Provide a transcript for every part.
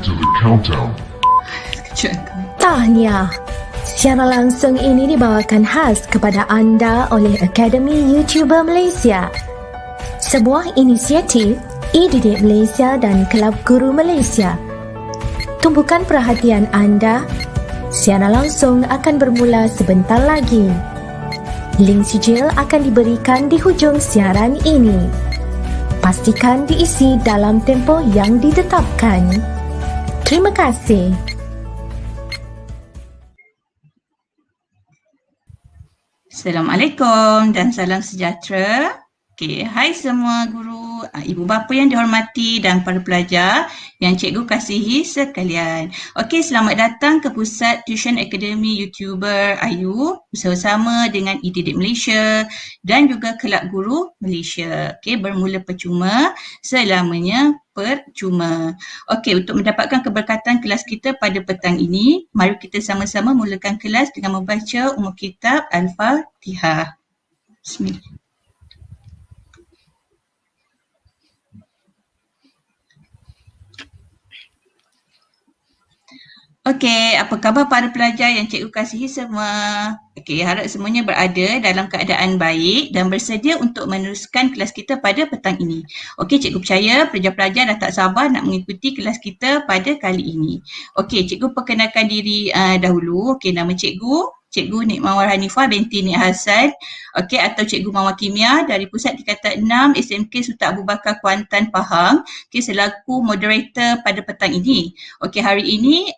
Untitled Countdown. Tahniah. Siaran langsung ini dibawakan khas kepada anda oleh Akademi YouTuber Malaysia. Sebuah inisiatif e-didik Malaysia dan Kelab Guru Malaysia. Tumpukan perhatian anda. Siaran langsung akan bermula sebentar lagi. Link sijil akan diberikan di hujung siaran ini. Pastikan diisi dalam tempoh yang ditetapkan. Terima kasih. Assalamualaikum dan salam sejahtera. Okey, hai semua guru, ibu bapa yang dihormati dan para pelajar yang cikgu kasihi sekalian. Okey, selamat datang ke Pusat Tuisyen YouTuber AYU bersama dengan e-didik Malaysia dan juga Kelab Guru Malaysia. Okey, bermula percuma, selamanya percuma. Okey, untuk mendapatkan keberkatan kelas kita pada petang ini, mari kita sama-sama mulakan kelas dengan membaca umum kitab Al-Fatihah. Bismillah. Okey, apa khabar para pelajar yang cikgu kasihi semua? Okey, harap semuanya berada dalam keadaan baik dan bersedia untuk meneruskan kelas kita pada petang ini. Okey, cikgu percaya pelajar-pelajar dah tak sabar nak mengikuti kelas kita pada kali ini. Okey, cikgu perkenalkan diri dahulu. Okey, nama Cikgu Nik Mawar Hanifah binti Nik Hassan. Okey, atau Cikgu Mawar Kimia dari Pusat Tingkatan 6 SMK Sultan Abu Bakar Kuantan Pahang. Okey, selaku moderator pada petang ini. Okey, hari ini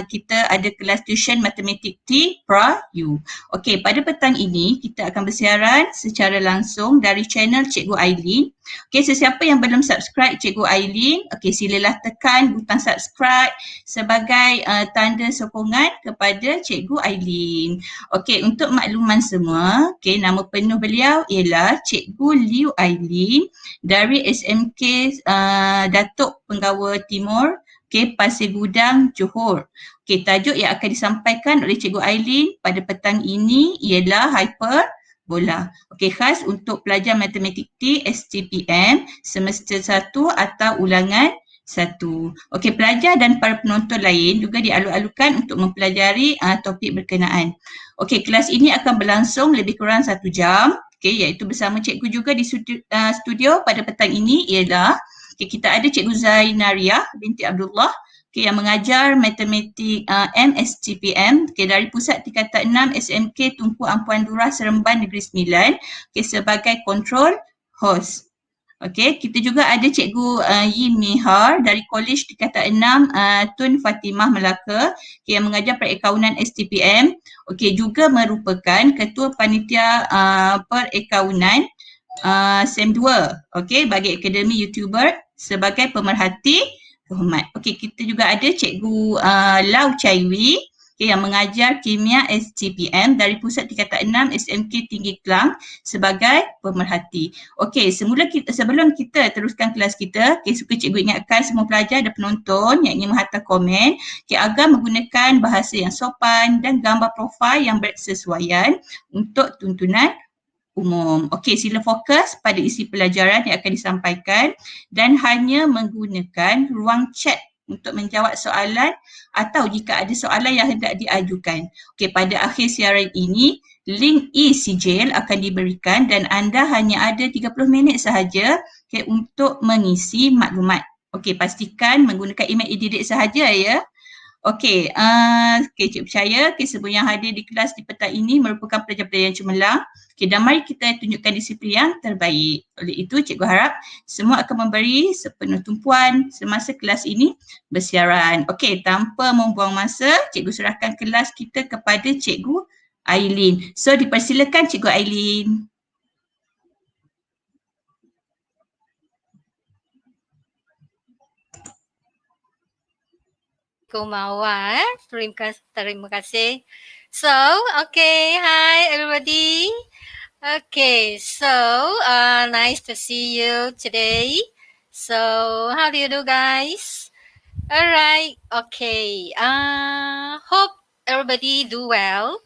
kita ada kelas tuition matematik T PRAYU. Okey, pada petang ini kita akan bersiaran secara langsung dari channel Cikgu Ailin. Okey, sesiapa yang belum subscribe Cikgu Ailin, okey, silalah tekan butang subscribe sebagai tanda sokongan kepada Cikgu Ailin. Okey, untuk makluman semua, okey, nama penuh beliau ialah Cikgu Lieu Ailin dari SMK Datuk Penggawa Timur, okey, Pasir Gudang, Johor. Okey, tajuk yang akan disampaikan oleh Cikgu Ailin pada petang ini ialah Hyperbola. Okey, khas untuk pelajar matematik T Stpm semester 1 atau ulangan 1. Okey, pelajar dan para penonton lain juga dialu-alukan untuk mempelajari topik berkenaan. Okey, kelas ini akan berlangsung lebih kurang 1 jam. Okey, iaitu bersama cikgu juga di studio pada petang ini ialah kita ada Cikgu Zainariah binti Abdullah yang mengajar matematik MSTPM dari Pusat Tingkatan 6 SMK Tunku Ampuan Durrah Seremban Negeri Sembilan sebagai control host. Okey, kita juga ada Cikgu Yi Mihar dari Kolej Tingkatan 6 Tun Fatimah Melaka yang mengajar perakaunan STPM. Okey, juga merupakan Ketua Panitia Perakaunan SEM 2, okey, bagi Akademi YouTuber sebagai pemerhati hormat. Okey, kita juga ada Cikgu Lau Chaiwi yang mengajar kimia STPM dari Pusat Tingkatan 6 SMK Tinggi Kelang sebagai pemerhati. Okey, sebelum kita teruskan kelas kita, suka cikgu ingatkan semua pelajar dan penonton yang ingin menghantar komen agar menggunakan bahasa yang sopan dan gambar profil yang bersesuaian untuk tuntunan umum. Okey, sila fokus pada isi pelajaran yang akan disampaikan dan hanya menggunakan ruang chat untuk menjawab soalan atau jika ada soalan yang hendak diajukan. Okey, pada akhir siaran ini, link e-sijil akan diberikan dan anda hanya ada 30 minit sahaja untuk mengisi maklumat. Okey, pastikan menggunakan email e-didik sahaja ya. Okey, cikgu percaya semua yang hadir di kelas di petang ini merupakan pelajar-pelajar yang cemerlang. Okey, dan mari kita tunjukkan disiplin yang terbaik. Oleh itu, cikgu harap semua akan memberi sepenuh tumpuan semasa kelas ini bersiaran. Okey, tanpa membuang masa, cikgu serahkan kelas kita kepada Cikgu Ailin. So, dipersilakan Cikgu Ailin. Mawar. Terima kasih. So, okay, hi everybody. Okay, so nice to see you today. So, how do you do, guys? Alright, okay. Hope everybody do well.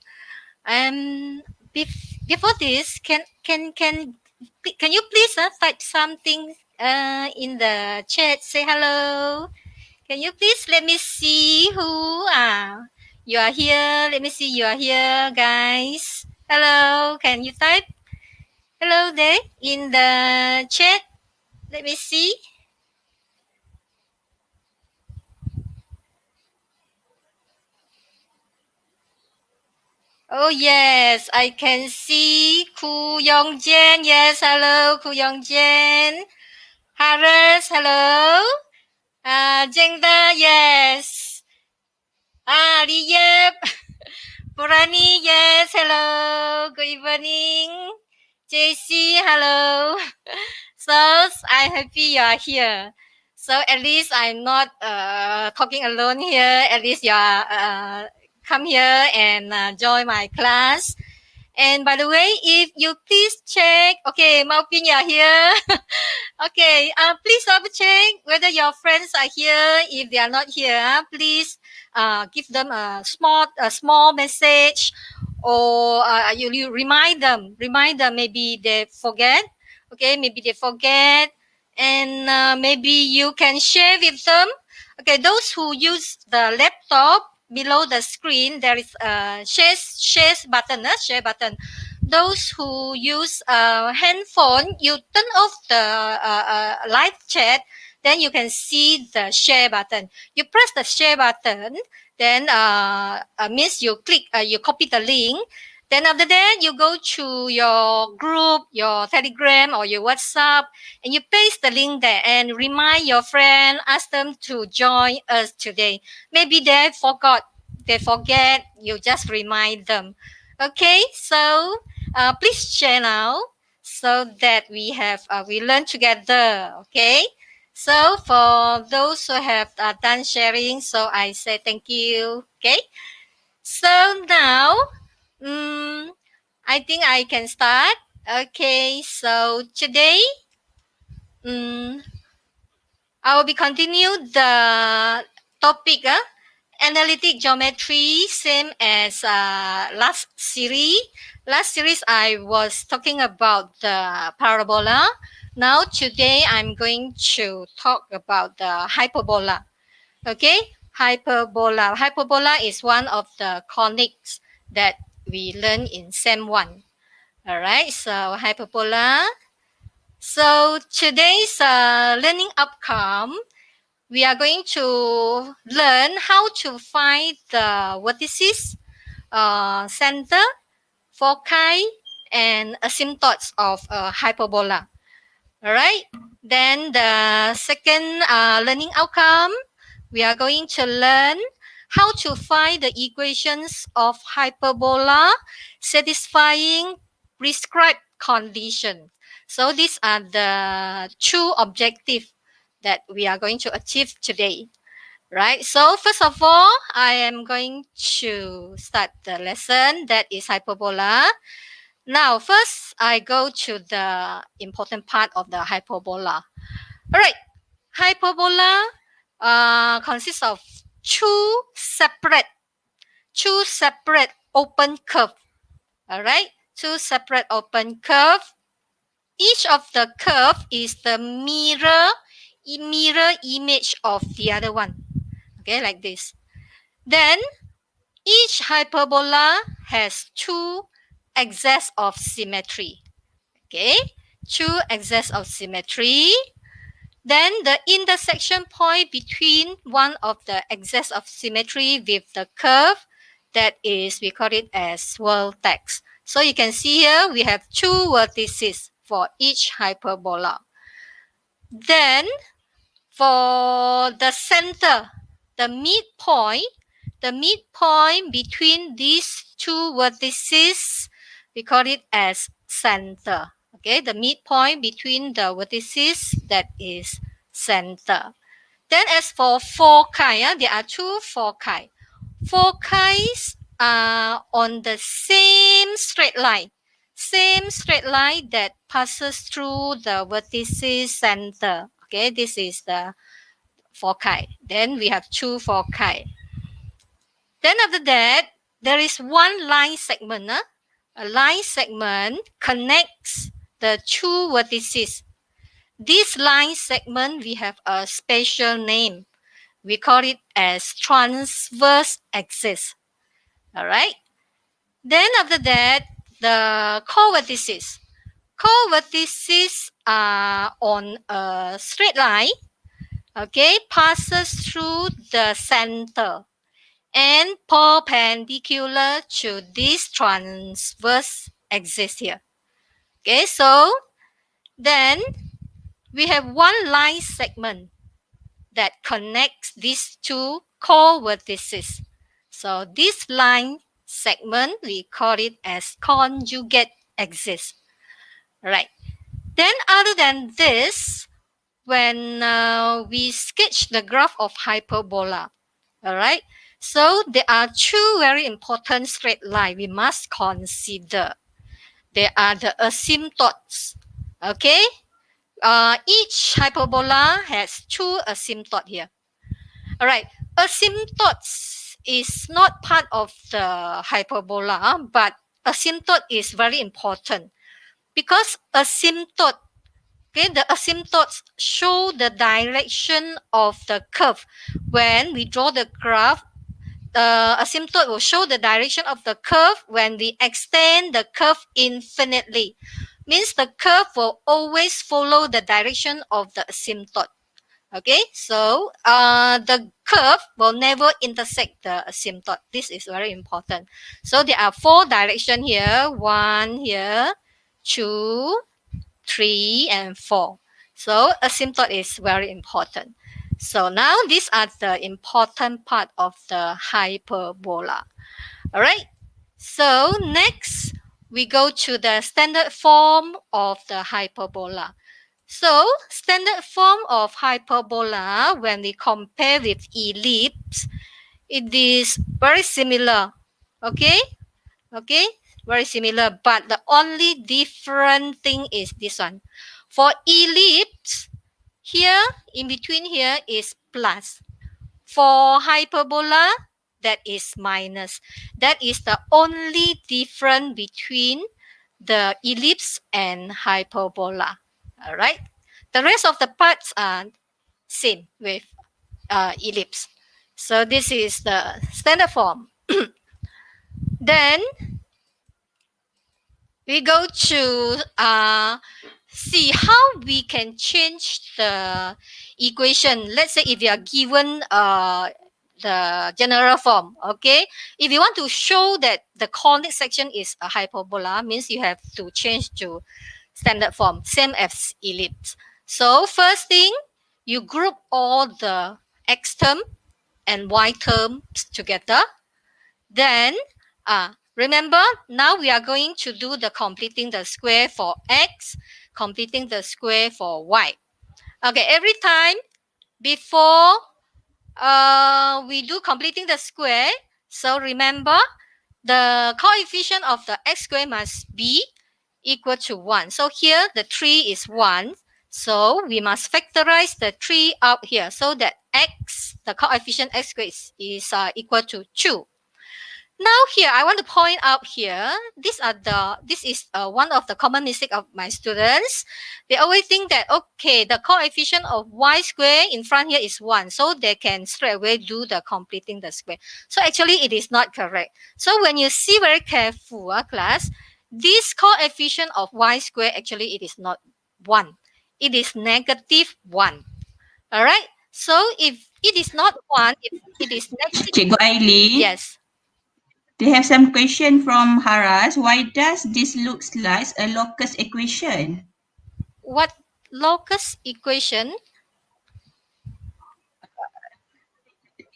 Before this, can you please type something in the chat? Say hello. Can you please let me see who you are here? Let me see you are here, guys. Hello, can you type hello there in the chat? Let me see. Oh yes, I can see Ku Yong Jen. Yes, hello, Ku Yong Jen. Harris, hello. Jengda, yes. Liep. Purani, yes, hello. Good evening. JC, hello. So I'm happy you are here. So at least I'm not talking alone here. At least you are come here and join my class. And by the way, if you please check, okay, Maupin, you are here. Okay, please double check whether your friends are here. If they are not here, please give them a small message, or you remind them. Maybe they forget. Okay, maybe they forget, and maybe you can share with them. Okay, those who use the laptop, below the screen there is a share button. Those who use a handphone, you turn off the live chat, then you can see the share button. You press the share button, then means you click, you copy the link. Then after that, you go to your group, your Telegram or your WhatsApp, and you paste the link there and remind your friend, ask them to join us today. Maybe they forget, you just remind them. Okay, so please share now so that we learn together. Okay, so for those who have done sharing, so I say thank you. Okay, so now I think I can start. Okay, so today I will be continue the topic analytic geometry, same as last series. Last series I was talking about the parabola. Now today I'm going to talk about the hyperbola. Okay, hyperbola. Hyperbola is one of the conics that we learn in Sem 1. All right, so hyperbola. So today's learning outcome, we are going to learn how to find the vertices, center, foci, and asymptotes of a hyperbola. All right. Then the second learning outcome, we are going to learn how to find the equations of hyperbola satisfying prescribed conditions. So these are the two objectives that we are going to achieve today. Right. So first of all, I am going to start the lesson, that is hyperbola. Now, first, I go to the important part of the hyperbola. All right, hyperbola consists of two separate open curve. All right, two separate open curve. Each of the curve is the mirror image of the other one. Okay, like this. Then each hyperbola has two axes of symmetry. Okay, two axes of symmetry. Then the intersection point between one of the axes of symmetry with the curve, that is, we call it as vertex. So you can see here we have two vertices for each hyperbola. Then for the center, the midpoint between these two vertices, we call it as center. Okay, the midpoint between the vertices, that is center. Then as for foci, there are two foci. Foci are on the same straight line that passes through the vertices center. Okay, this is the foci. Then we have two foci. Then after that, there is one line segment. A line segment connects the two vertices. This line segment, we have a special name. We call it as transverse axis. All right. Then after that, the co-vertices. Co-vertices are on a straight line, okay, passes through the center and perpendicular to this transverse axis here. Okay, so then we have one line segment that connects these two co-vertices. So this line segment, we call it as conjugate axis. Right. Then other than this, when we sketch the graph of hyperbola, all right, so there are two very important straight lines we must consider. They are the asymptotes. Okay, each hyperbola has two asymptotes here. All right, asymptotes is not part of the hyperbola, but asymptote is very important because asymptote, okay, the asymptotes show the direction of the curve. When we draw the graph, the asymptote will show the direction of the curve when we extend the curve infinitely. Means the curve will always follow the direction of the asymptote. Okay, so the curve will never intersect the asymptote. This is very important. So there are four directions here. 1 here, 2, 3, and 4. So asymptote is very important. So now these are the important part of the hyperbola. All right. So next we go to the standard form of the hyperbola. So standard form of hyperbola, when we compare with ellipse, it is very similar. Okay. Okay, very similar, but the only different thing is this one. For ellipse, here in between here is plus. For hyperbola, that is minus. That is the only difference between the ellipse and hyperbola. All right. The rest of the parts are same with ellipse. So this is the standard form. Then we go to see how we can change the equation. Let's say if you are given the general form, okay? If you want to show that the conic section is a hyperbola, means you have to change to standard form, same as ellipse. So first thing, you group all the x term and y terms together. Then remember, now we are going to do the completing the square for x, completing the square for y. Okay, every time before we do completing the square, so remember the coefficient of the x square must be equal to 1. So here the 3 is 1. So we must factorize the 3 out here so that x, the coefficient x square is equal to 2. Now here, I want to point out here, this is one of the common mistake of my students. They always think that, okay, the coefficient of y square in front here is 1, so they can straight away do the completing the square. So actually, it is not correct. So when you see very careful, class, this coefficient of y square, actually, it is not 1. It is negative 1. All right? So if it is not 1, if it is negative... Cikgu Aili? Yes. They have some question from Haras. Why does this looks like a locus equation? What locus equation?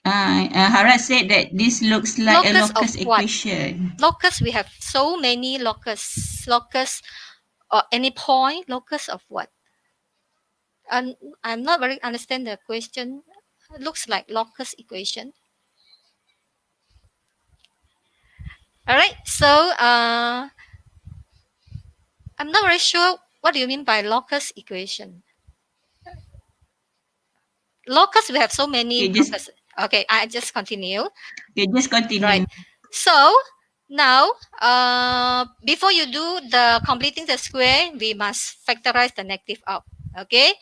Haras said that this looks like Locus a locus of what? equation. Locus, we have so many locus. Locus or any point. Locus of what? I'm not very understand the question. It looks like locus equation. All right. So I'm not very sure what do you mean by locus equation. Locus, we have so many locus. Okay, I just continue. Okay, just continue. Right. So now, before you do the completing the square, we must factorize the negative out. Okay,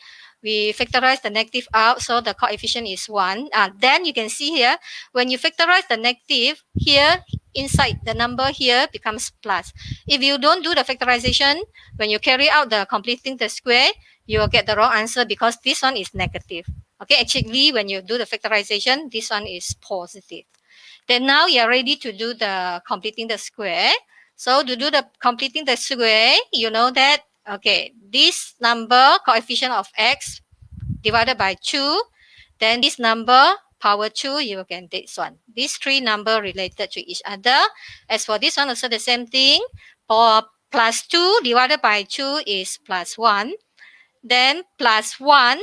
we factorize the negative out, so the coefficient is 1. Then you can see here, when you factorize the negative, here inside the number here becomes plus. If you don't do the factorization, when you carry out the completing the square, you will get the wrong answer because this one is negative. Okay, actually when you do the factorization, this one is positive. Then now you are ready to do the completing the square. So to do the completing the square, you know that, okay, this number coefficient of x divided by 2, then this number power 2, you will get this one. These three number related to each other. As for this one, also the same thing. For plus 2 divided by 2 is plus 1. Then plus 1,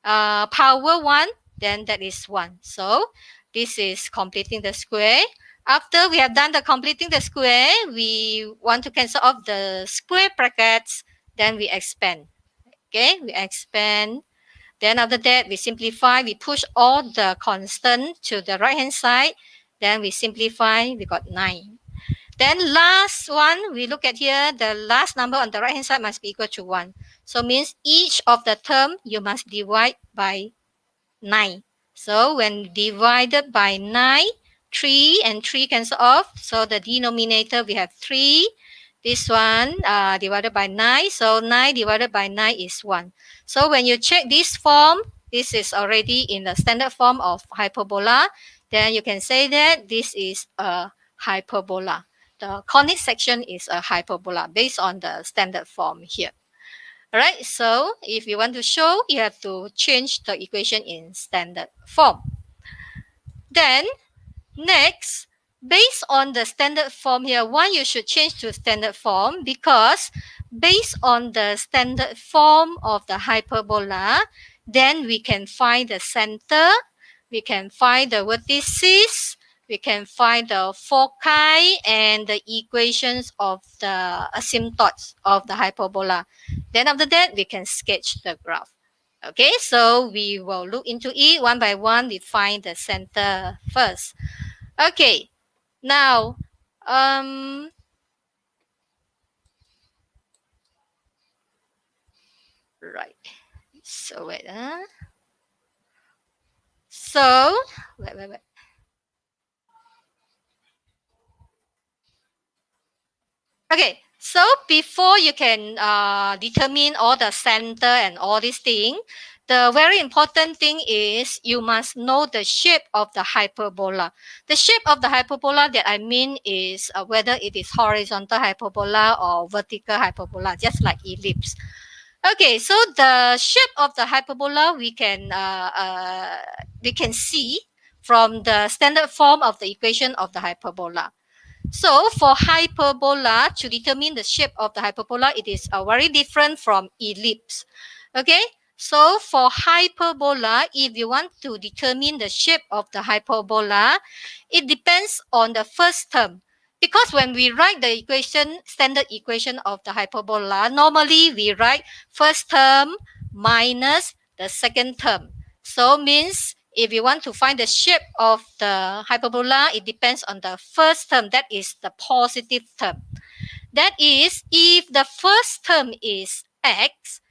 power 1, then that is 1. So this is completing the square. After we have done the completing the square, we want to cancel off the square brackets, then we expand. Okay, we expand. Then after that, we simplify. We push all the constant to the right-hand side. Then we simplify. We got 9. Then last one, we look at here. The last number on the right-hand side must be equal to 1. So means each of the term, you must divide by 9. So when divided by 9, 3 and 3 cancel off. So the denominator, we have 3. This one divided by 9. So 9 divided by 9 is 1. So when you check this form, this is already in the standard form of hyperbola. Then you can say that this is a hyperbola. The conic section is a hyperbola based on the standard form here. All right, so if you want to show, you have to change the equation in standard form. Then next, based on the standard form here, why you should change to standard form? Because based on the standard form of the hyperbola, then we can find the center, we can find the vertices, we can find the foci and the equations of the asymptotes of the hyperbola. Then after that, we can sketch the graph. Okay, so we will look into it one by one. We find the center first. Okay, now, right. So wait, so wait. Okay, so before you can determine all the center and all these things, the very important thing is you must know the shape of the hyperbola. The shape of the hyperbola that I mean is whether it is horizontal hyperbola or vertical hyperbola, just like ellipse. Okay, so the shape of the hyperbola we can see from the standard form of the equation of the hyperbola. So for hyperbola, to determine the shape of the hyperbola, it is very different from ellipse. Okay, so for hyperbola, if you want to determine the shape of the hyperbola, it depends on the first term. Because when we write the equation, standard equation of the hyperbola, normally we write first term minus the second term. So means if you want to find the shape of the hyperbola, it depends on the first term, that is the positive term. That is, if the first term is x,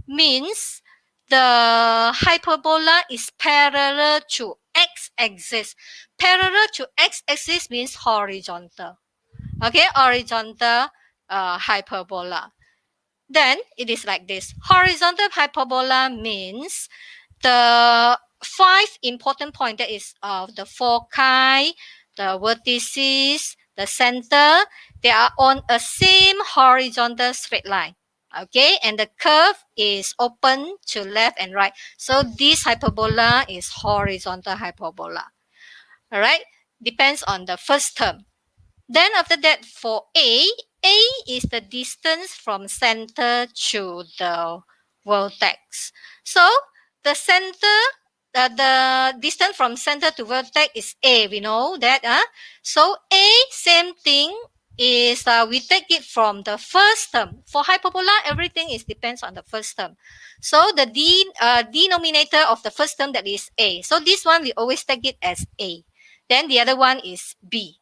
means the hyperbola is parallel to x-axis. Parallel to x-axis means horizontal. Okay, horizontal hyperbola. Then it is like this. Horizontal hyperbola means the 5 important points, that is the foci, the vertices, the center, they are on a same horizontal straight line. Okay, and the curve is open to left and right. So this hyperbola is horizontal hyperbola. All right, depends on the first term. Then after that, for A is the distance from center to the vertex. So the center, the distance from center to vertex is A. We know that. So A, same thing, is we take it from the first term. For hyperbola, everything is depends on the first term. So the denominator of the first term, that is A. So this one we always take it as A. Then the other one is B.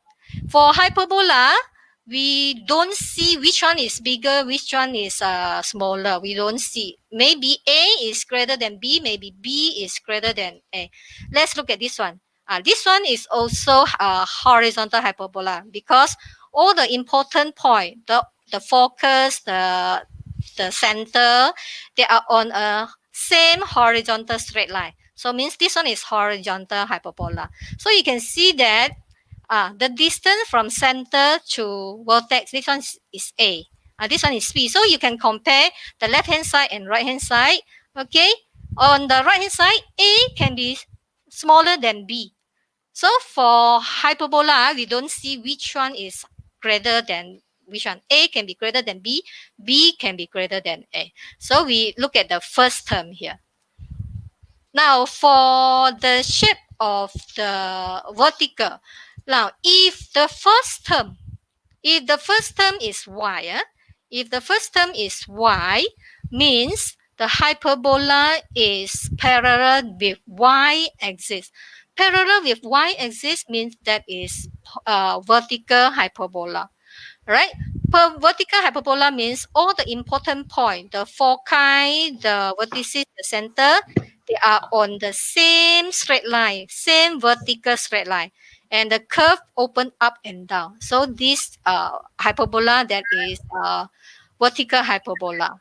For hyperbola, we don't see which one is bigger, which one is smaller. We don't see. Maybe A is greater than B, maybe B is greater than A. Let's look at this one. This one is also a horizontal hyperbola because all the important point, the focus, the center, they are on a same horizontal straight line. So means this one is horizontal hyperbola. So you can see that the distance from center to vertex, this one is A. This one is B. So you can compare the left hand side and right hand side. Okay. On the right hand side, A can be smaller than B. So for hyperbola, we don't see which one is greater than which one. A can be greater than B. B can be greater than A. So we look at the first term here. Now for the shape of the vertical. Now if the first term is y, if the first term is y, means the hyperbola is parallel with y-axis. Parallel with y-axis means that is vertical hyperbola, right? Per vertical hyperbola means all the important point, the foci, the vertices, the center, they are on the same straight line, same vertical straight line, and the curve open up and down. So this hyperbola, that is vertical hyperbola.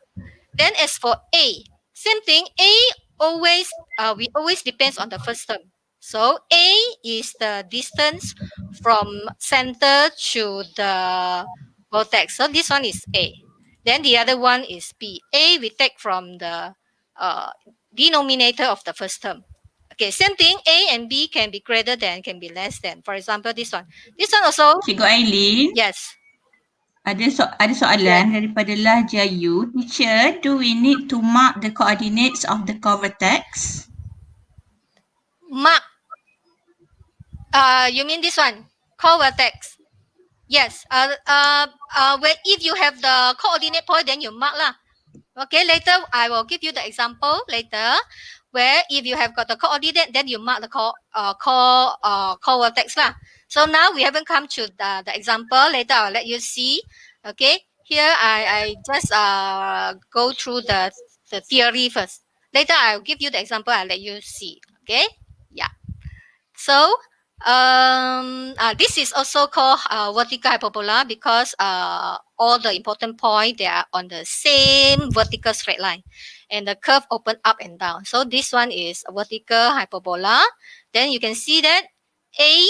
Then as for A, same thing. A always we always depends on the first term. So A is the distance from center to the vertex. So this one is A. Then the other one is B. A we take from the denominator of the first term. Okay, same thing. A and B can be greater than, can be less than. For example, this one. This one also. Cikgu Aileen, Yes. ada soalan daripada Lieu. Teacher, do we need to mark the coordinates of the core vertex? Mark. You mean this one? Core vertex. Yes. Where if you have the coordinate point, then you mark lah. Okay. Later I will give you the example later, where if you have got the coordinate, then you mark the core vertex lah. So now we haven't come to the example. Later I'll let you see. Okay. Here I just go through the theory first. Later I'll give you the example. I'll let you see. Okay. Yeah. So this is also called vertical hyperbola because all the important points, they are on the same vertical straight line and the curve open up and down. So this one is a vertical hyperbola. Then you can see that A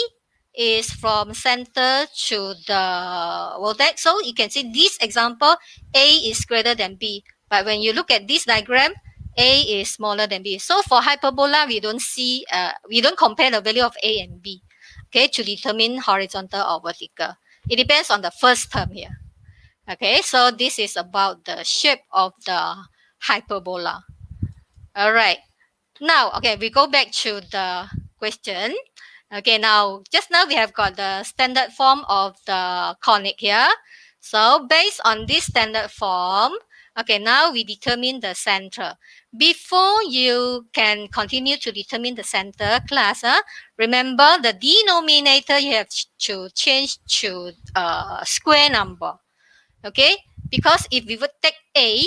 is from center to the vertex. So you can see this example, A is greater than B. But when you look at this diagram, A is smaller than B. So for hyperbola, we don't see, we don't compare the value of A and B, okay, to determine horizontal or vertical. It depends on the first term here. Okay, so this is about the shape of the hyperbola. All right. Now, okay, we go back to the question. Okay, now, just now we have got the standard form of the conic here. So based on this standard form, okay, now we determine the center. Before you can continue to determine the center, class, remember the denominator you have to change to square number. Okay, because if we would take A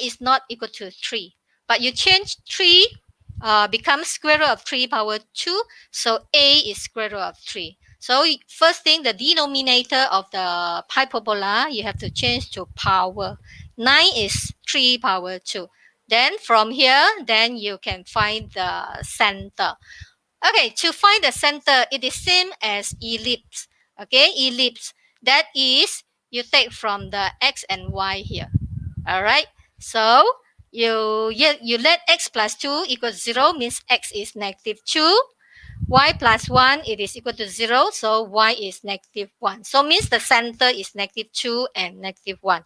is not equal to 3, but you change 3 becomes square root of 3 power 2, so A is square root of 3. So first thing, the denominator of the hyperbola, you have to change to power. 9 is 3 power 2. Then from here, then you can find the center. Okay, to find the center, it is same as ellipse. Okay, ellipse. That is, you take from the x and y here. All right. So you let x plus 2 equals 0, means x is negative 2. Y plus 1, it is equal to 0. So y is negative 1. So means the center is negative 2 and negative 1.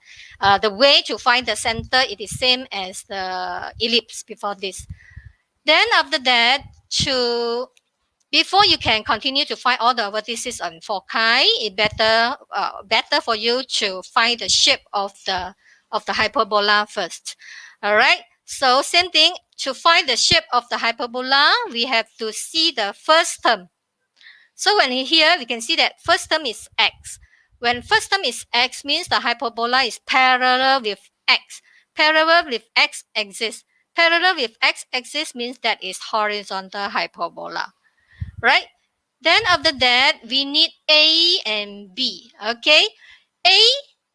The way to find the center, it is same as the ellipse before this. Then after that, before you can continue to find all the vertices on foci, it better for you to find the shape of the hyperbola first. All right. So same thing, to find the shape of the hyperbola, we have to see the first term. So when here we can see that first term is x. When first term is x means the hyperbola is parallel with x. Parallel with x axis. Parallel with x axis means that is horizontal hyperbola, right? Then after that, we need A and B, okay? A,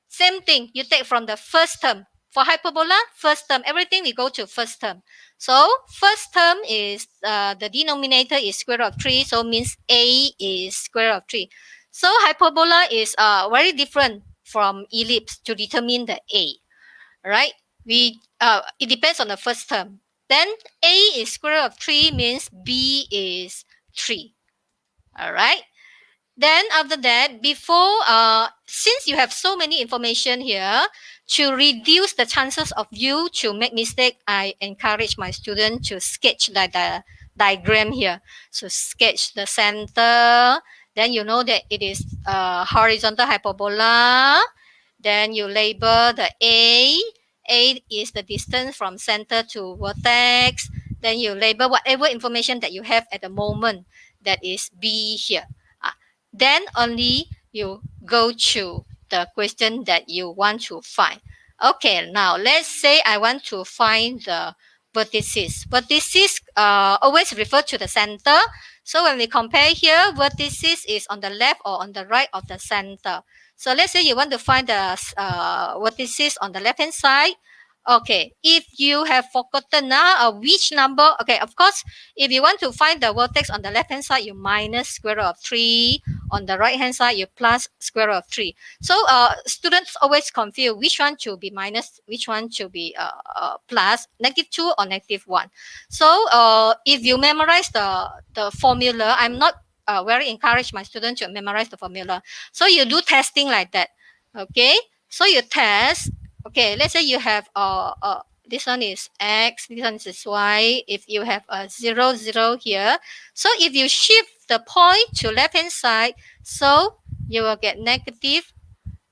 same thing, you take from the first term. For hyperbola, first term, everything we go to first term. So first term is, the denominator is square root of 3, so means A is square root of 3. So hyperbola is very different from ellipse to determine the A, right? It depends on the first term. Then A is square root of 3 means B is 3. All right. Then after that, since you have so many information here, to reduce the chances of you to make mistake, I encourage my student to sketch the diagram here. So sketch the center. Then you know that it is horizontal hyperbola. Then you label the A. A is the distance from center to vertex. Then you label whatever information that you have at the moment. That is B here. Then only you go to the question that you want to find. Okay, now let's say I want to find the vertices. Vertices always refer to the center. So when we compare here, vertices is on the left or on the right of the center. So let's say you want to find the vertices on the left hand side. Okay, if you have forgotten which number, okay, of course, if you want to find the vertex on the left hand side, you minus square root of 3. On the right hand side, you plus square root of 3. So students always confuse which one should be minus, which one should be plus, -2 or -1. So if you memorize the formula, I'm not very encourage my students to memorize the formula. So you do testing like that. Okay, so you test. Okay, let's say you have this one is x, this one is y. If you have a 0, 0 here, so if you shift the point to left hand side, so you will get negative.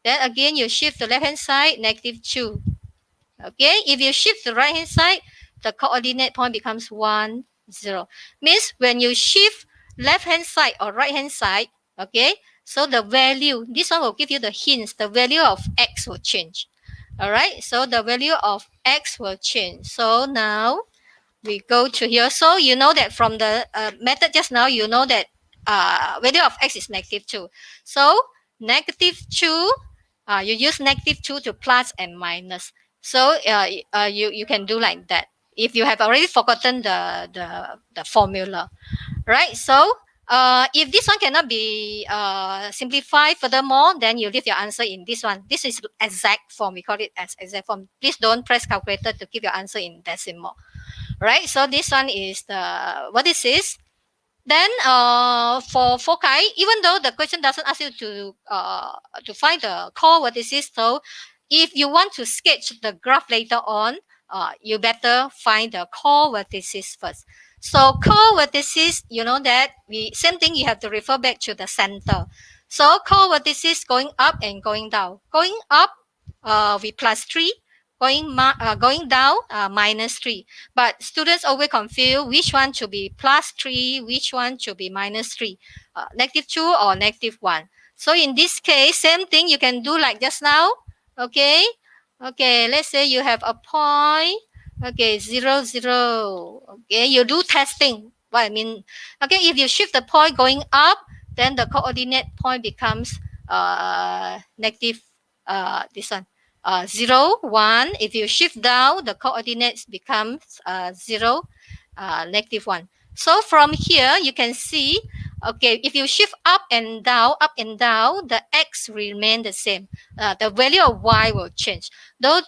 Then again, you shift the left hand side, -2. Okay, if you shift the right hand side, the coordinate point becomes 1, 0. Means when you shift left hand side or right hand side, okay, so the value, this one will give you the hints, the value of x will change. All right, so the value of x will change. So now we go to here. So you know that from the method just now, you know that value of x is -2. So -2, you use -2 to plus and minus. So you can do like that if you have already forgotten the formula, right? So if this one cannot be simplified furthermore, then you leave your answer in this one. This is exact form. We call it as exact form. Please don't press calculator to give your answer in decimal. Right? So this one is what this is. Then for foci, even though the question doesn't ask you to find the core vertices, so if you want to sketch the graph later on, you better find the core vertices first. So core vertices, you know that same thing, you have to refer back to the center. So core vertices going up and going down. Going up, we +3. Going down, -3. But students always confuse which one should be +3, which one should be -3, -2 or -1. So in this case, same thing you can do like just now. Okay, let's say you have a point. Okay, 0, 0. Okay, you do testing. What I mean, okay, if you shift the point going up, then the coordinate point becomes negative. This one. 0, 1. If you shift down, the coordinates becomes 0, -1. So from here, you can see, okay, if you shift up and down, the x remain the same. The value of y will change.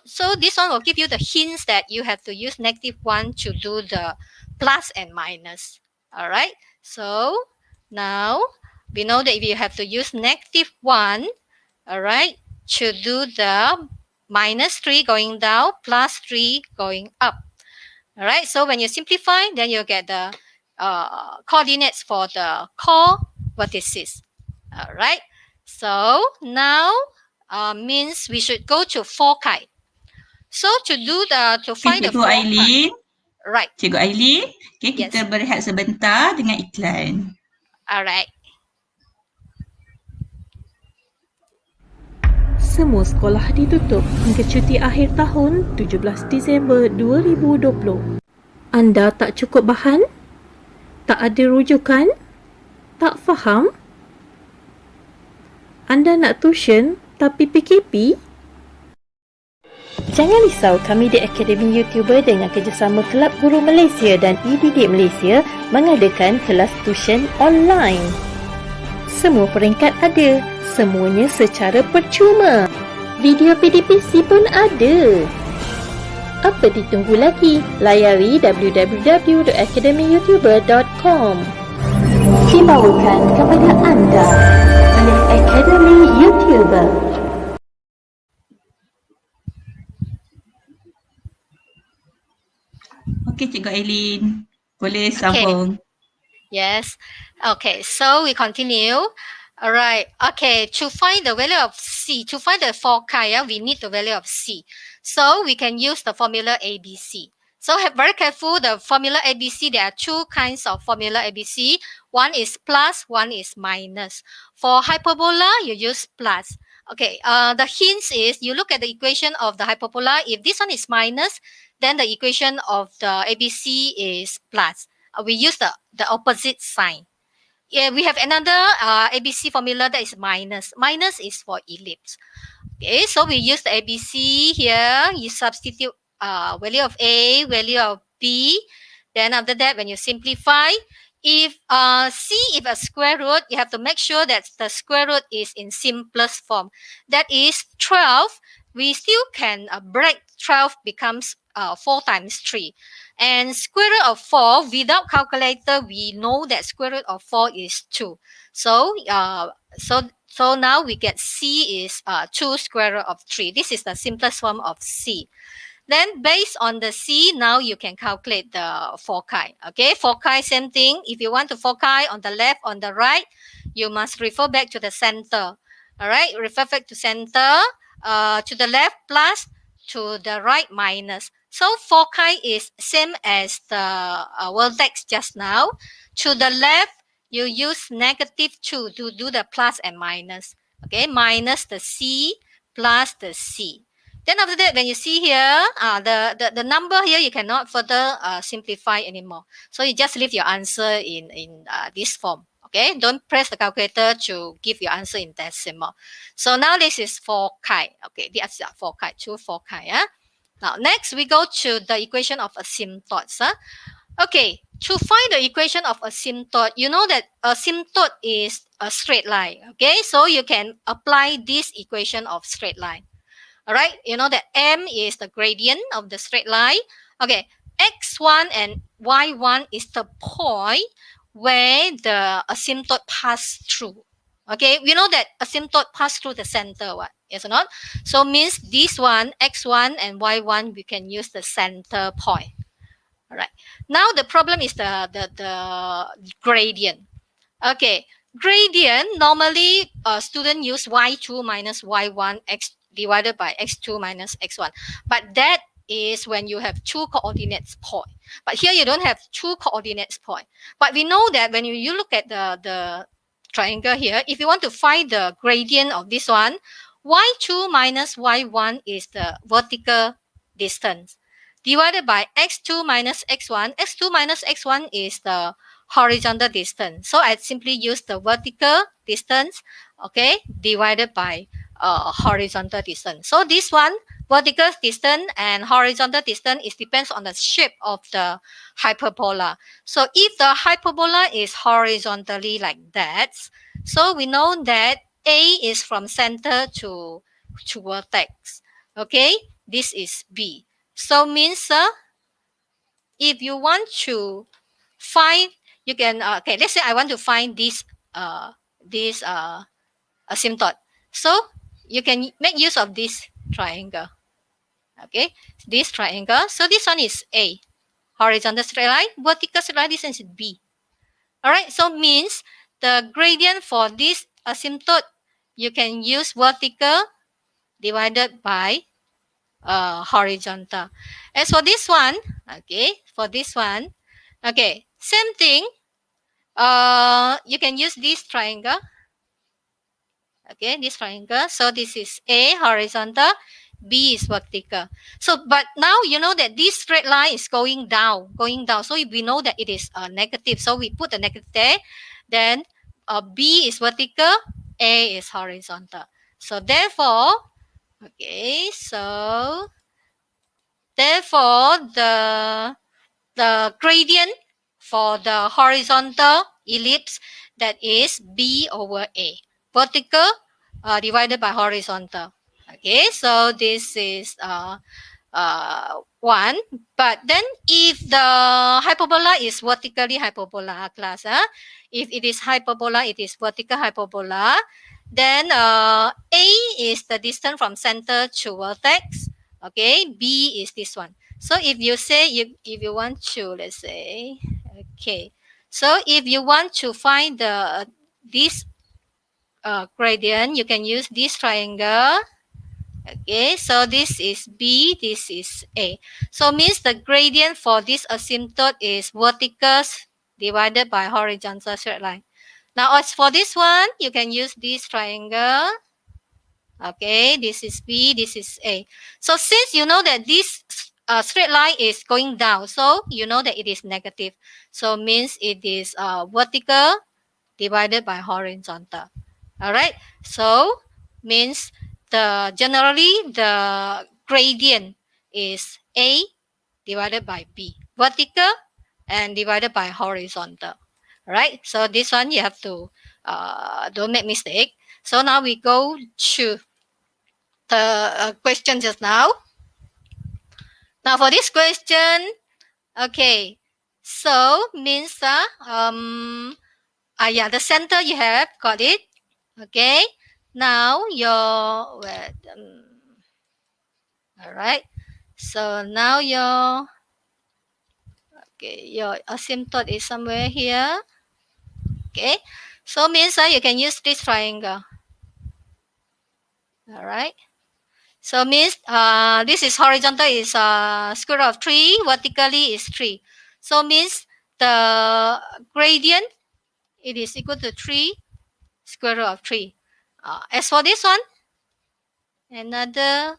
So this one will give you the hints that you have to use -1 to do the plus and minus. All right. So now we know that if you have to use -1, all right, to do the -3 going down, +3 going up. All right, so when you simplify, then you get the coordinates for the core vertices. All right, so now means we should go to foci. So to find the Cikgu foci, Aileen, right? Cikgu Aileen, okay, Yes. kita berehat sebentar dengan iklan. All right. semua sekolah ditutup hingga cuti akhir tahun 17 Disember 2020. Anda tak cukup bahan? Tak ada rujukan? Tak faham? Anda nak tuition tapi PKP? Jangan risau, kami di Akademi YouTuber dengan kerjasama Kelab Guru Malaysia dan e-Didik Malaysia mengadakan kelas tuition online. Semua peringkat ada, semuanya secara percuma. Video PDPC pun ada. Apa ditunggu lagi? Layari www.academyyoutuber.com. Dibawakan kepada anda oleh Akademi YouTuber. Okey, Cikgu Aileen. Boleh sambung. Yes. Okay, so we continue. All right. Okay, to find the value of C, to find the foci, we need the value of C. So we can use the formula ABC. So very careful, the formula ABC, there are two kinds of formula ABC. One is plus, one is minus. For hyperbola, you use plus. Okay, the hints is you look at the equation of the hyperbola. If this one is minus, then the equation of the ABC is plus. We use the opposite sign. Yeah, we have another ABC formula that is minus. Minus is for ellipse. Okay, so we use the ABC here. You substitute value of A, value of B. Then after that, when you simplify, if if a square root, you have to make sure that the square root is in simplest form. That is 12. We still can break 12 becomes 4 times 3. And square root of 4, without calculator, we know that square root of 4 is 2. So now we get C is 2 square root of 3. This is the simplest form of C. Then based on the C, now you can calculate the foci. Okay, foci, same thing. If you want to foci on the left, on the right, you must refer back to the center. All right, refer back to center, to the left plus, to the right minus. So foci is same as the vertex just now. To the left, you use -2 to do the plus and minus. Okay, minus the C plus the C. Then after that, when you see here, the number here, you cannot further simplify anymore. So you just leave your answer in this form. Okay, don't press the calculator to give your answer in decimal. So now this is foci. Okay, that's foci, 2 foci. Yeah. Now next we go to the equation of asymptotes. Okay, to find the equation of asymptote, you know that asymptote is a straight line. Okay, so you can apply this equation of straight line. All right, you know that M is the gradient of the straight line. Okay, X1 and Y1 is the point where the asymptote pass through. Okay, we know that asymptote pass through the center, what? Yes or not? So means this one, X1 and Y1, we can use the center point. All right. Now the problem is the gradient. Okay, gradient, normally student use Y2 minus Y1 X divided by X2 minus X1. But that is when you have two coordinates point. But here you don't have two coordinates point. But we know that when you look at the triangle here, if you want to find the gradient of this one, Y2 minus Y1 is the vertical distance divided by X2 minus X1. X2 minus X1 is the horizontal distance. So I simply use the vertical distance, okay, divided by horizontal distance. So this one, vertical distance and horizontal distance, is depends on the shape of the hyperbola. So if the hyperbola is horizontally like that, so we know that A is from center to vertex. Okay, this is B. So means if you want to find, you can okay. Let's say I want to find this asymptote. So you can make use of this triangle. Okay, this triangle. So this one is A, horizontal straight line. Vertical straight line distance is B. All right. So means the gradient for this asymptote, you can use vertical divided by horizontal. As for this one, okay, for this one, okay, same thing. You can use this triangle. Okay, this triangle. So this is A, horizontal, B is vertical. So, but now you know that this straight line is going down. So we know that it is negative. So we put the negative there. Then B is vertical, A is horizontal. So therefore, okay, so therefore the gradient for the horizontal ellipse, that is B over A. Vertical divided by horizontal. Okay, so this is 1. But then if the hyperbola is vertically hyperbola class, if it is hyperbola, it is vertical hyperbola, then A is the distance from center to vertex. Okay, B is this one. So if you say, if you want to, let's say, okay, so if you want to find this gradient, you can use this triangle. Okay, so this is B, this is A. So means the gradient for this asymptote is vertical divided by horizontal straight line. Now as for this one, you can use this triangle. Okay, this is B, this is A. So since you know that this straight line is going down, so you know that it is negative. So means it is vertical divided by horizontal. All right, so means generally the gradient is A divided by B, vertical and divided by horizontal. All right, so this one you have to don't make mistake. So now we go to the question just now. Now for this question, okay, so means yeah, the center you have got it. Okay, now your all right, so now your asymptote is somewhere here. Okay, so means you can use this triangle. All right, so means this is horizontal is square root of 3, vertically is 3. So means the gradient, it is equal to 3 square root of 3. As for this one, another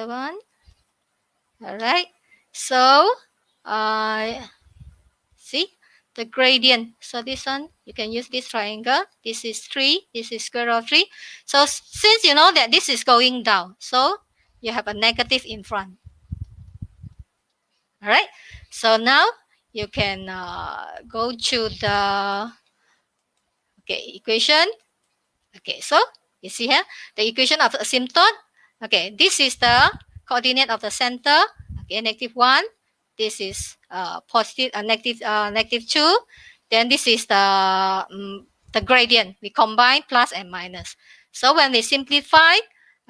one. All right, so see the gradient. So this one, you can use this triangle. This is 3, this is square root of 3. So since you know that this is going down, so you have a negative in front. All right, so now you can go to the equation. Okay, so you see here the equation of the asymptote. Okay, this is the coordinate of the center. Okay, -1. This is positive, negative 2. Then this is the gradient. We combine plus and minus. So when we simplify,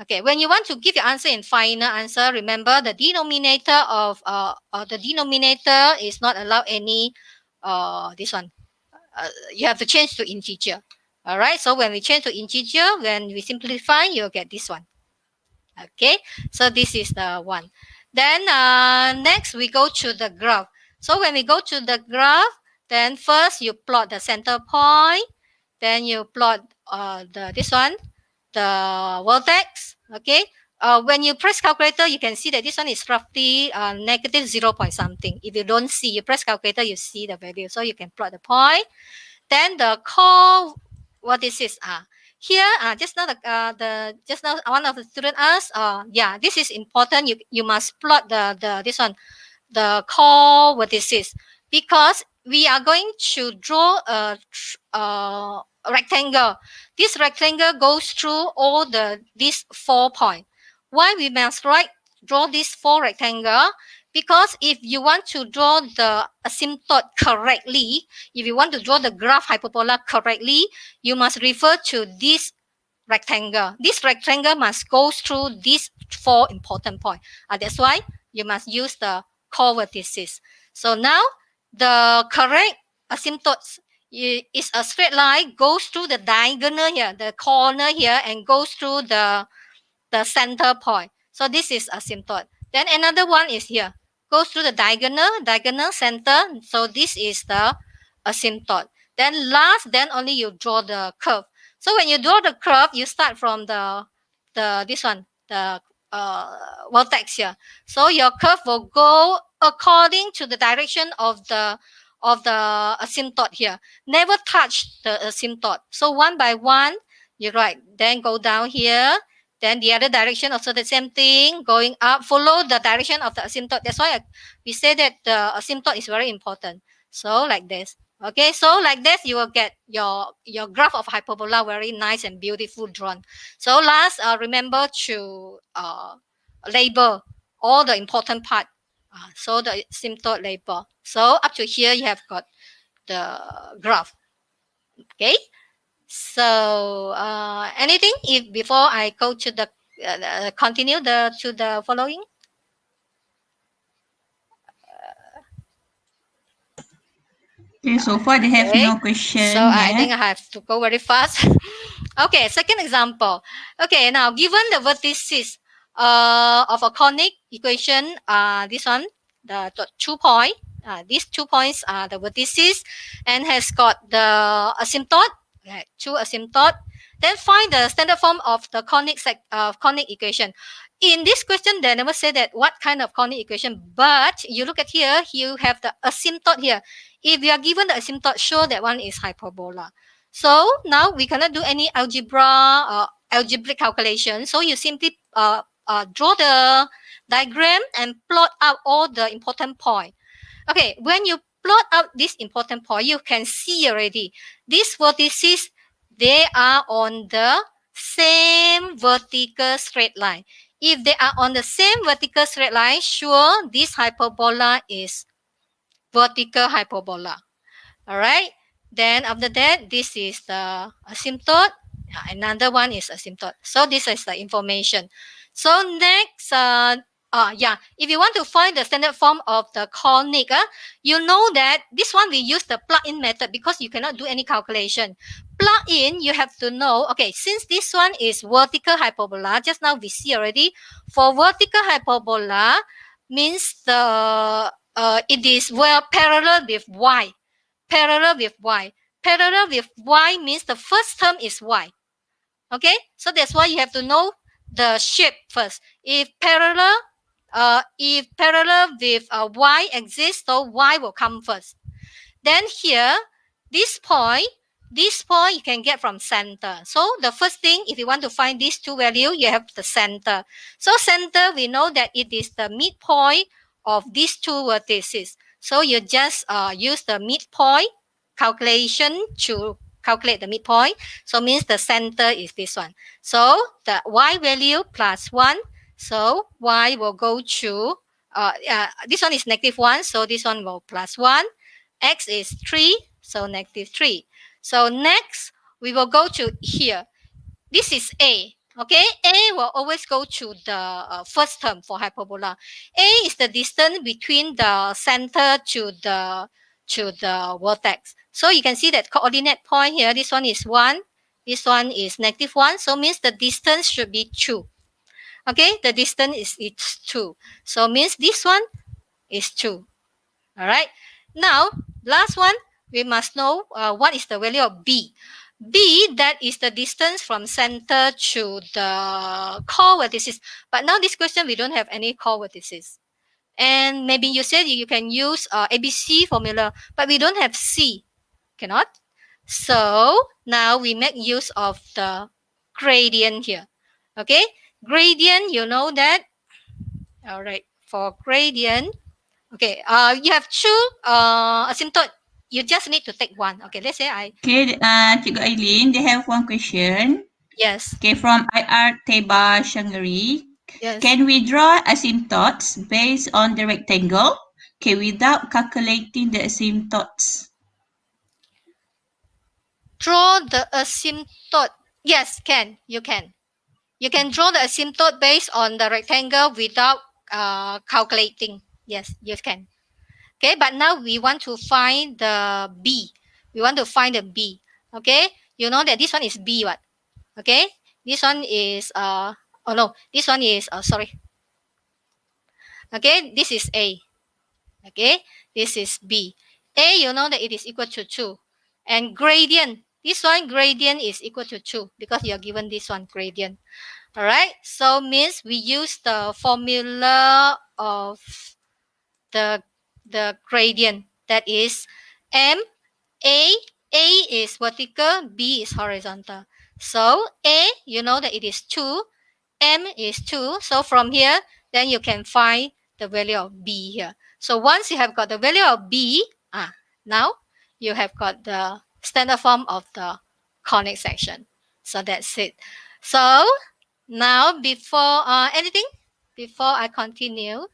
okay, when you want to give your answer in final answer, remember the denominator of the denominator is not allowed any this one. You have to change to integer. All right. So when we change to integer, when we simplify, you'll get this one. Okay. So this is the one. Then next we go to the graph. So when we go to the graph, then first you plot the center point. Then you plot this one, the vertex. Okay. When you press calculator, you can see that this one is roughly negative 0 point something. If you don't see, you press calculator, you see the value. So you can plot the point. Then the core, what is this? Here, just now just now one of the students asked, yeah, this is important. You must plot this one, the core vertices, because we are going to draw a rectangle. This rectangle goes through all these 4 points. Why we must draw this 4 rectangle? Because if you want to draw the asymptote correctly, if you want to draw the graph hyperbola correctly, you must refer to this rectangle. This rectangle must go through these 4 important points. That's why you must use the core vertices. So now the correct asymptote is a straight line, goes through the diagonal here, the corner here, and goes through the center point. So this is asymptote. Then another one is here, goes through the diagonal center. So this is the asymptote. Then last, then only you draw the curve. So when you draw the curve, you start from the this one, the vertex here. So your curve will go according to the direction of the asymptote here. Never touch the asymptote. So one by one, you write, then go down here. Then the other direction also the same thing, going up, follow the direction of the asymptote. That's why we say that the asymptote is very important. So like this. Okay, so like this, you will get your graph of hyperbola very nice and beautiful drawn. So last, remember to label all the important part. So the asymptote label. So up to here, you have got the graph. Okay. So anything if before I go to the continue to the following? Okay, so far they have Okay. no question So I yet. think I have to go very fast. Okay, second example. Okay, now given the vertices of a conic equation, this one, the 2 point, these 2 points are the vertices and has got the asymptote, right, 2 asymptote. Then find the standard form of the conic equation. In this question, they never say that what kind of conic equation, but you look at here, you have the asymptote here. If you are given the asymptote, show that one is hyperbola. So now we cannot do any algebraic calculation. So you simply draw the diagram and plot out all the important point. Okay, when you plot out this important point, you can see already these vertices, they are on the same vertical straight line. If they are on the same vertical straight line, sure, this hyperbola is vertical hyperbola. All right. Then after that, this is the asymptote. Another one is asymptote. So this is the information. So next, if you want to find the standard form of the conic, you know that this one we use the plug-in method because you cannot do any calculation. Plug in, you have to know, okay, since this one is vertical hyperbola, just now we see already, for vertical hyperbola means the it is well parallel with y. Parallel with y. Parallel with y means the first term is y. Okay, so that's why you have to know the shape first. If parallel with y exists, so y will come first. Then here, this point you can get from center. So the first thing, if you want to find these two values, you have the center. So center, we know that it is the midpoint of these two vertices. So you just use the midpoint calculation to calculate the midpoint. So means the center is this one. So the y value plus 1. So y will go to, this one is -1. So this one will plus 1. X is 3. So -3. So next, we will go to here. This is A. Okay, A will always go to the first term for hyperbola. A is the distance between the center to the vertex. So you can see that coordinate point here, this one is 1, this one is -1. So means the distance should be 2. Okay, the distance is 2. So means this one is 2. All right. Now, last one, we must know what is the value of B. B, that is the distance from center to the core vertices. But now this question, we don't have any core vertices. And maybe you said you can use ABC formula, but we don't have C. Cannot. So now we make use of the gradient here. Okay. Gradient, you know that. All right. For gradient, okay, you have two asymptote. You just need to take one. Okay, let's say Okay, Cikgu Aileen, they have one question. Yes. Okay, from IR Teba Shangari. Yes. Can we draw asymptotes based on the rectangle? Okay, without calculating the asymptotes. Draw the asymptote. Yes, can. You can. You can draw the asymptote based on the rectangle without calculating. Yes, you can. Okay, but now we want to find the B. We want to find the B. Okay, you know that this one is B, what? Okay, this one is this one is sorry. Okay, this is A. Okay, this is B. A, you know that it is equal to 2. And gradient, This one gradient is equal to 2 because you are given this one gradient. All right. So means we use the formula of the gradient, that is m a is vertical, b is horizontal. So a, you know that it is 2, m is 2. So from here, then you can find the value of b here. So once you have got the value of b, now you have got the standard form of the conic section. So that's it. So now before anything before I continue.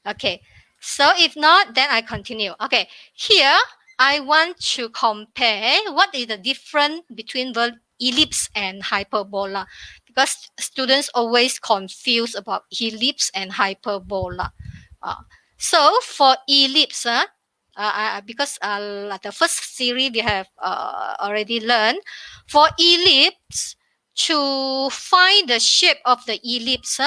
Okay, so if not, then I continue. Okay, here I want to compare what is the difference between the ellipse and hyperbola, because students always confuse about ellipse and hyperbola. So for ellipse, because the first series we have already learned, for ellipse, to find the shape of the ellipse,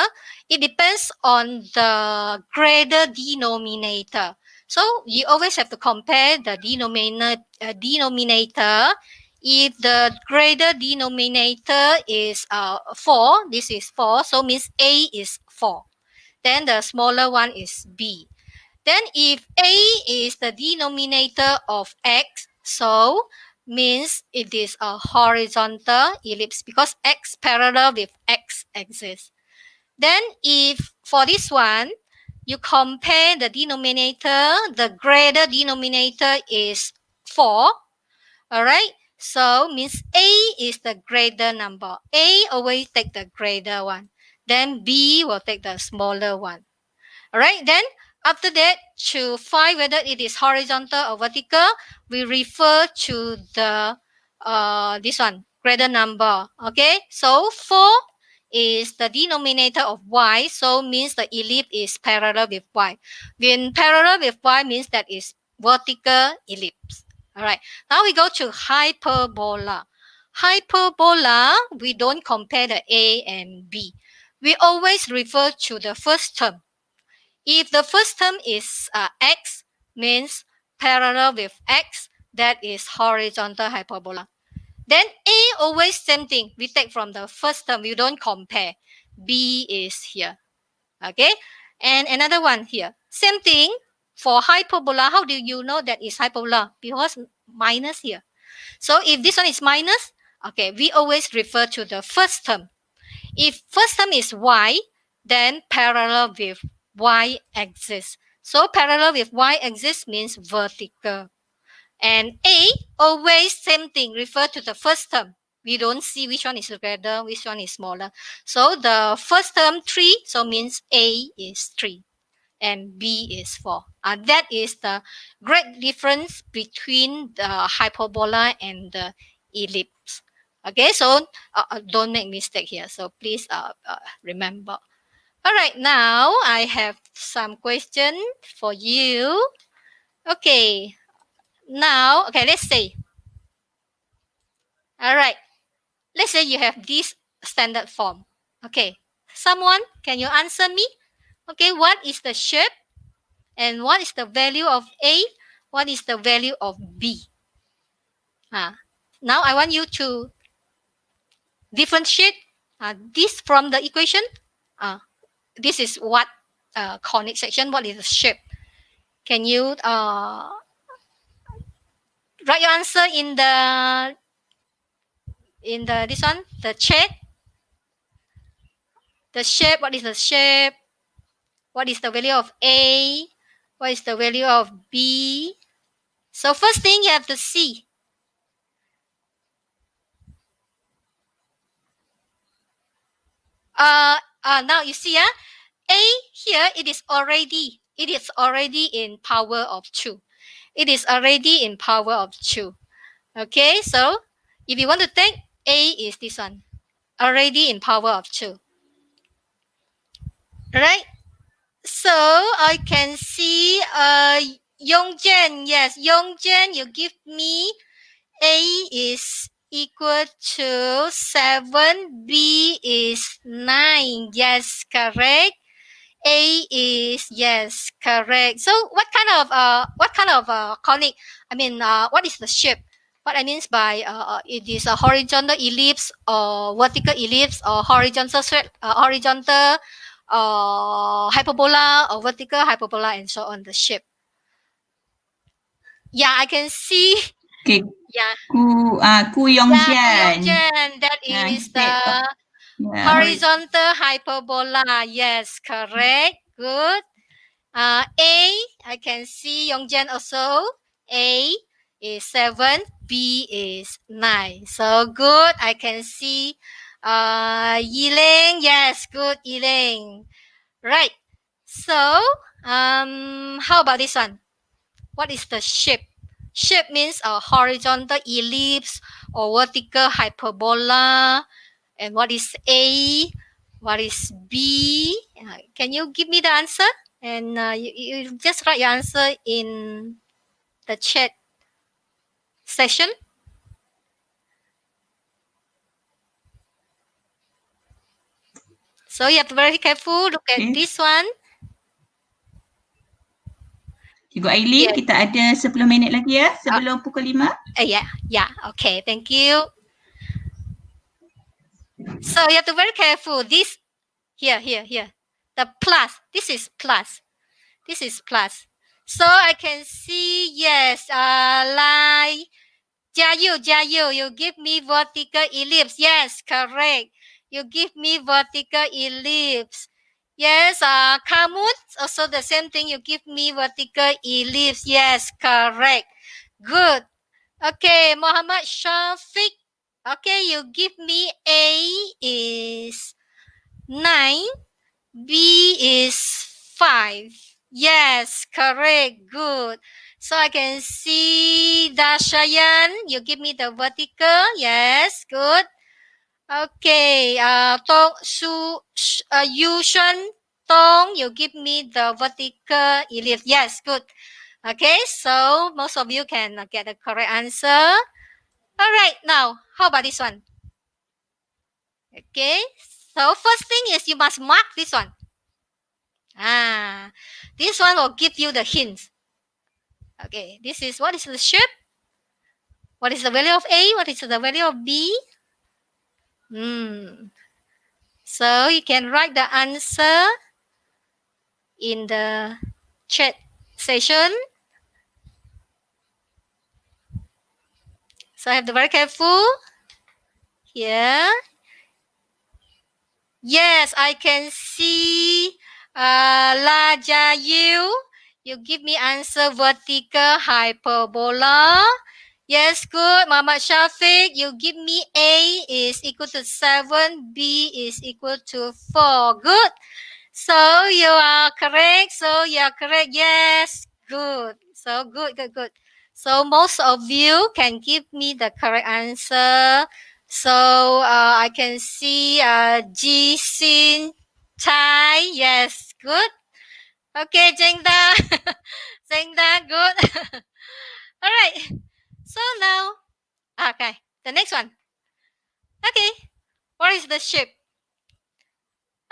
it depends on the greater denominator. So you always have to compare the denominator. If the greater denominator is 4, this is 4, so means A is 4. Then the smaller one is B. Then if A is the denominator of X, so means it is a horizontal ellipse because X parallel with X axis. Then if for this one, you compare the denominator, the greater denominator is 4. All right. So means A is the greater number. A always take the greater one. Then B will take the smaller one. All right. Then after that, to find whether it is horizontal or vertical, we refer to the this one, greater number. Okay. So 4 is the denominator of y, so means the ellipse is parallel with y. When parallel with y means that is vertical ellipse. All right. Now we go to hyperbola. Hyperbola, we don't compare the A and B. We always refer to the first term. If the first term is x, means parallel with x, that is horizontal hyperbola. Then A always same thing. We take from the first term. We don't compare. B is here. Okay. And another one here. Same thing for hyperbola. How do you know that is hyperbola? Because minus here. So if this one is minus, okay, we always refer to the first term. If first term is y, then parallel with y axis. So parallel with y axis means vertical. And A, always same thing, refer to the first term. We don't see which one is greater, which one is smaller. So the first term 3, so means A is 3 and B is 4. That is the great difference between the hyperbola and the ellipse. Okay, so don't make mistake here. So please remember. All right, now I have some question for you. Okay. Now, okay, let's say. All right. Let's say you have this standard form. Okay. Someone, can you answer me? Okay, what is the shape? And what is the value of A? What is the value of B? Now I want you to differentiate this from the equation. This is what conic section. What is the shape? Can you write your answer in the this one, the chat? The shape, what is the shape? What is the value of A? What is the value of B? So first thing you have to see. Now you see, A here, it is already in power of 2. It is already in power of 2. Okay, so if you want to take, A is this one, already in power of 2. Right? So I can see Yongjian. Yes, Yongjian, you give me A is equal to 7, B is 9. Yes, correct. A is yes, correct. So what kind of conic? I mean, what is the shape? What I means by it is a horizontal ellipse or vertical ellipse or horizontal hyperbola or vertical hyperbola and so on. The shape. Yeah, I can see. Okay. Yeah, Ku Yongjian. Yongjian. That is the Yeah. horizontal hyperbola. Yes, correct. Good. A, I can see Yongjian also. A is 7, B is 9. So good. I can see Yiling. Yes, good, Yiling. Right. So, how about this one? What is the shape? Shape means a horizontal ellipse or vertical hyperbola. And what is A? What is B? Can you give me the answer? And you just write your answer in the chat session. So you have to be very careful. Look at this one. Cikgu Aileen, Yeah. kita ada 10 minit lagi ya sebelum pukul 5. Yeah. Okay, thank you. So you have to be very careful. This here. The plus. This is plus. This is plus. So I can see yes. Like Jiayu, you give me vertical ellipse. Yes, correct. You give me vertical ellipse. Yes, Kamun, also the same thing. You give me vertical ellipse. Yes, correct. Good. Okay, Muhammad Shafiq. Okay, you give me A is 9, B is 5. Yes, correct. Good. So I can see Dashayan. You give me the vertical. Yes, good. Okay. Yushan Tong. You give me the vertical ellipse. Yes, good. Okay. So most of you can get the correct answer. All right. Now, how about this one? Okay. So first thing is you must mark this one. This one will give you the hints. Okay, what is the shape? What is the value of A? What is the value of B? So you can write the answer in the chat session. So I have to be very careful. Here. Yes, I can see Lajayu. You give me answer vertical hyperbola. Yes, good. Muhammad Shafiq, you give me A is equal to 7, B is equal to 4. Good. So you are correct. Yes, good. So good. So most of you can give me the correct answer. So I can see Ji Sin Tai. Yes, good. Okay, Jengda. Jengda, good. All right. So now, okay, the next one. Okay, what is the shape?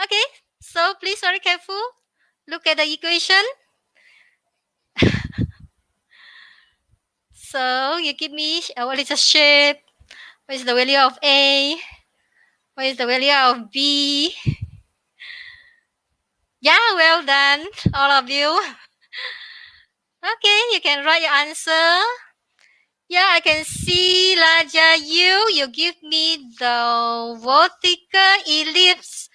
Okay, so please very careful. Look at the equation. So you give me what is the shape? What is the value of A? What is the value of B? Yeah, well done, all of you. Okay, you can write your answer. Yeah, I can see Lajayu. You give me the vertical ellipse.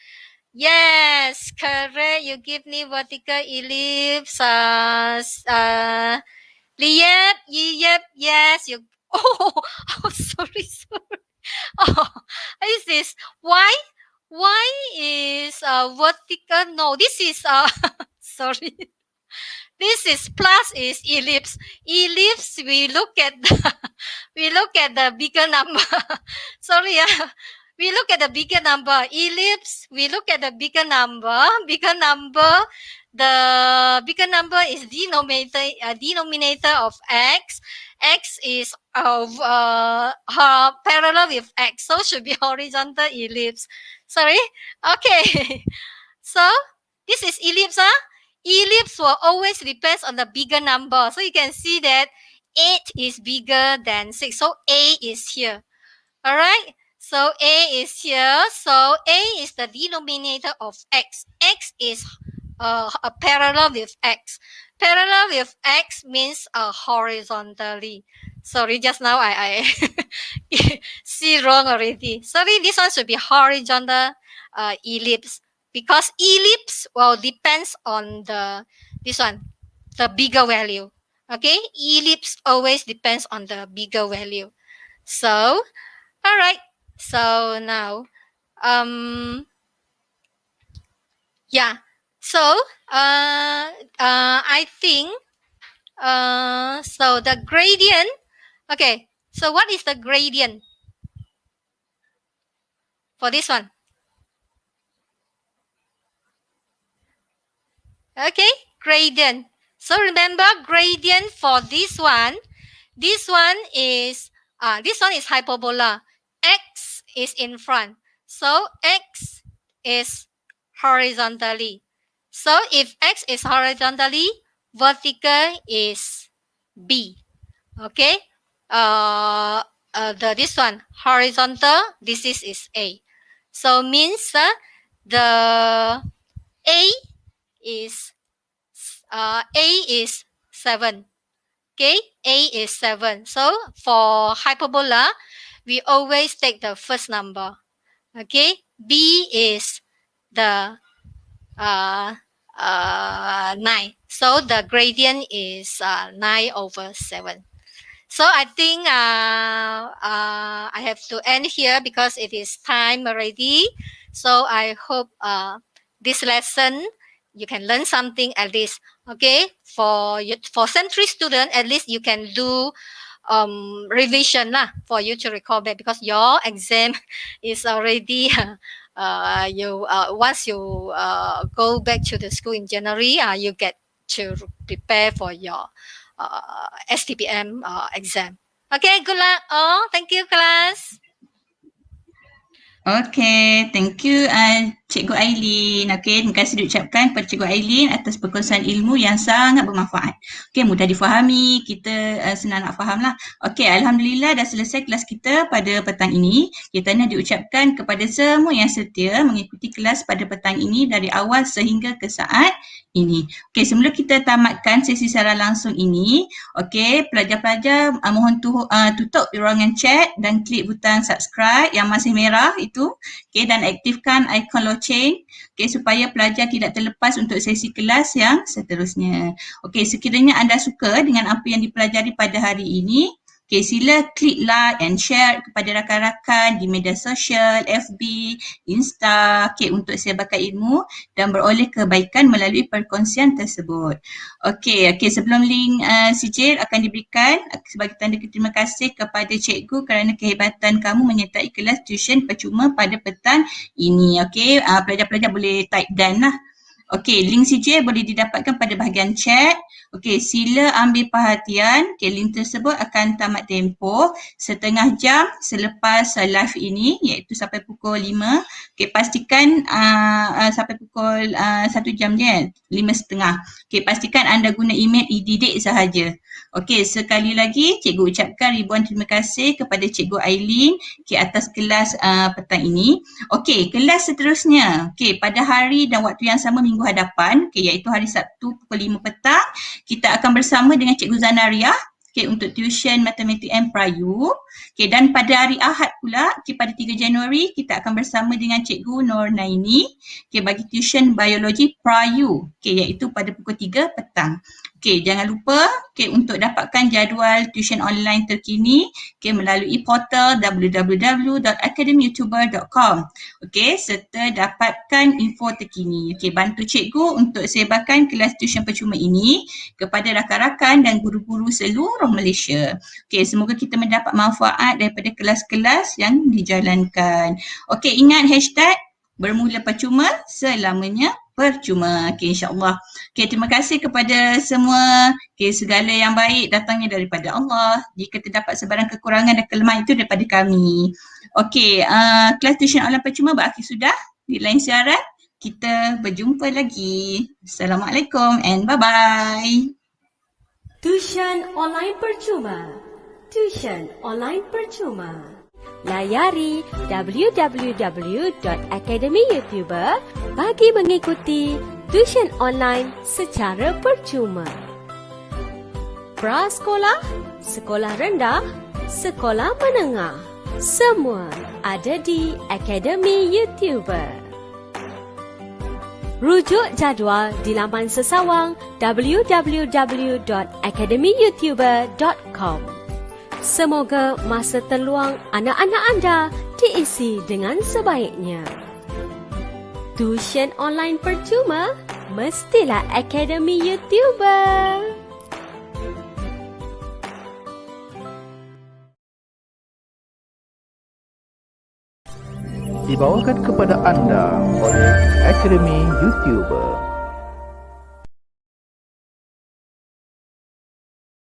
Yes, correct. You give me vertical ellipse. Liep, yes. Oh, sorry. Oh, is this why? Why is vertical? No, this is sorry. This is plus is ellipse. Ellipse, we look at the bigger number. Sorry, we look at the bigger number. Ellipse, we look at the bigger number. The bigger number is denominator of x. X is parallel with x, so should be horizontal ellipse. Sorry. Okay. So This is ellipse. Ellipse will always depends on the bigger number. So you can see that 8 is bigger than 6. So A is here. All right. So A is here. So A is the denominator of X. X is a parallel with X. Parallel with X means horizontally. Sorry, just now I see wrong already. Sorry, this one should be horizontal ellipse, because ellipse will depends on this one, the bigger value. Okay, ellipse always depends on the bigger value. So, all right. So now, yeah. So, I think, so the gradient. Okay. So what is the gradient for this one? Okay, gradient. So remember, gradient for this one is hyperbola. X is in front. So X is horizontally. So if X is horizontally, vertical is B. Okay. This one horizontal. This is A. So means the A is 7. Okay, A is 7. So for hyperbola, we always take the first number. Okay, B is the 9. So the gradient is 9/7. So I think I have to end here because it is time already. So I hope this lesson you can learn something at least. Okay, for century student, at least you can do revision lah for you to recall back, because your exam is already once you go back to the school in January, you get to prepare for your Stpm exam. Okay, good luck all. Thank you, class. Okay, thank you Cikgu Aileen. Okay, terima kasih diucapkan kepada Cikgu Aileen atas perkongsian ilmu yang sangat bermanfaat. Okay, mudah difahami, kita senang nak faham lah. Okay, Alhamdulillah dah selesai kelas kita pada petang ini. Kita nak diucapkan kepada semua yang setia mengikuti kelas pada petang ini dari awal sehingga ke saat ini. Okay, sebelum kita tamatkan sesi secara langsung ini, okay, pelajar-pelajar mohon tutup ruangan chat dan klik butang subscribe yang masih merah itu, okay, dan aktifkan ikon loceng, okay, supaya pelajar tidak terlepas untuk sesi kelas yang seterusnya. Okay, sekiranya anda suka dengan apa yang dipelajari pada hari ini, okay, sila klik like and share kepada rakan-rakan di media sosial, FB, Insta, okay, untuk sebarkan ilmu dan beroleh kebaikan melalui perkongsian tersebut. Okay, sebelum link sijil akan diberikan sebagai tanda terima kasih kepada cikgu kerana kehebatan kamu menyertai kelas tuition percuma pada petang ini. Okay, pelajar-pelajar boleh type dan lah. Okey, link sijil boleh didapatkan pada bahagian chat. Okey, sila ambil perhatian. Okey, link tersebut akan tamat tempoh setengah jam selepas live ini, iaitu sampai pukul 5. Okey, pastikan sampai pukul 1 jam je, 5:30. Okey, pastikan anda guna email e-didik sahaja. Okey, sekali lagi cikgu ucapkan ribuan terima kasih kepada Cikgu Aileen atas kelas petang ini. Okey, kelas seterusnya. Okey, pada hari dan waktu yang sama minggu hadapan, iaitu hari Sabtu pukul 5 petang, kita akan bersama dengan Cikgu Zanaria untuk tuition matematik and PAYU. Dan pada hari Ahad pula, pada 3 Januari, kita akan bersama dengan Cikgu Nur Naini bagi tuition biologi PAYU, iaitu pada pukul 3 petang. Jangan lupa untuk dapatkan jadual tuition online terkini melalui portal www.academyyoutuber.com serta dapatkan info terkini. Bantu cikgu untuk sebarkan kelas tuition percuma ini kepada rakan-rakan dan guru-guru seluruh Malaysia. Semoga kita mendapat manfaat daripada kelas-kelas yang dijalankan. Ingat hashtag bermula percuma, selamanya percuma. InsyaAllah. Terima kasih kepada semua. Segala yang baik datangnya daripada Allah. Jika terdapat sebarang kekurangan dan kelemahan itu daripada kami. Kelas tuition online percuma berakhir sudah di lain siaran. kita berjumpa lagi. Assalamualaikum and bye-bye. Tuisyen online percuma. Tuisyen online percuma. Layari www.academyyoutuber bagi mengikuti tuisyen online secara percuma. Prasekolah, sekolah rendah, sekolah menengah, semua ada di Akademi YouTuber. Rujuk jadual di laman sesawang www.academyyoutuber.com. Semoga masa terluang anak-anak anda diisi dengan sebaiknya. Tuisyen online percuma mestilah Akademi YouTuber. Dibawakan kepada anda oleh Akademi YouTuber.